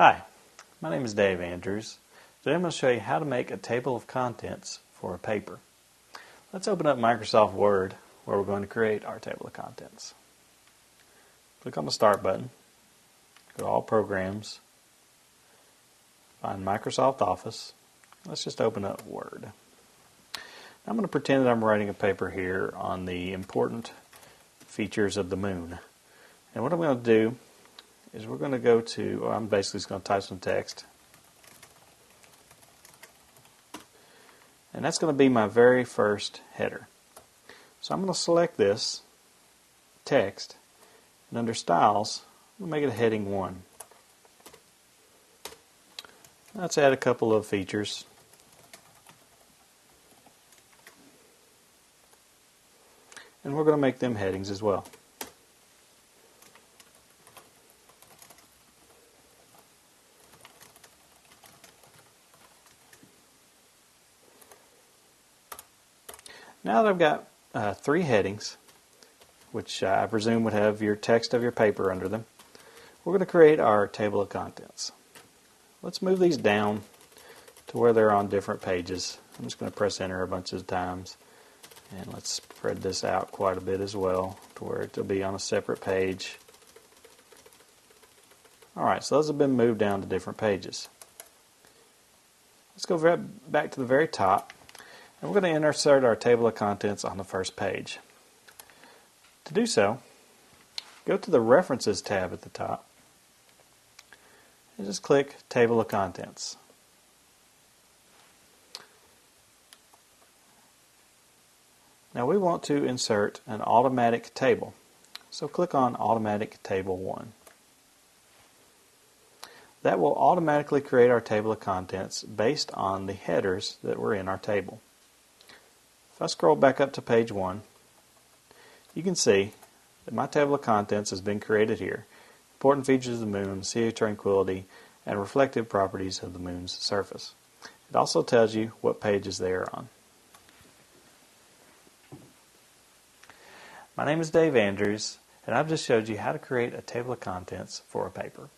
Hi, my name is Dave Andrews. Today I'm going to show you how to make a table of contents for a paper. Let's open up Microsoft Word where we're going to create our table of contents. Click on the Start button, go to All Programs, find Microsoft Office. Let's just open up Word. I'm going to pretend that I'm writing a paper here on the important features of the moon. And what I'm going to do is we're going to go to, I'm basically just going to type some text. And that's going to be my very first header. So I'm going to select this text, and under Styles, I'm going to make it a heading 1. Let's add a couple of features. And we're going to make them headings as well. Now that I've got 3 headings, which I presume would have your text of your paper under them, we're going to create our table of contents. Let's move these down to where they're on different pages. I'm just going to press enter a bunch of times, and let's spread this out quite a bit as well to where it will be on a separate page. Alright, so those have been moved down to different pages. Let's go back to the very top. And we're going to insert our table of contents on the first page. To do so, go to the References tab at the top and just click Table of Contents. Now we want to insert an automatic table, so click on Automatic Table 1. That will automatically create our table of contents based on the headers that were in our table. If I scroll back up to page 1, you can see that my table of contents has been created here. Important features of the moon, sea of tranquility, and reflective properties of the moon's surface. It also tells you what pages they are on. My name is Dave Andrews, and I've just showed you how to create a table of contents for a paper.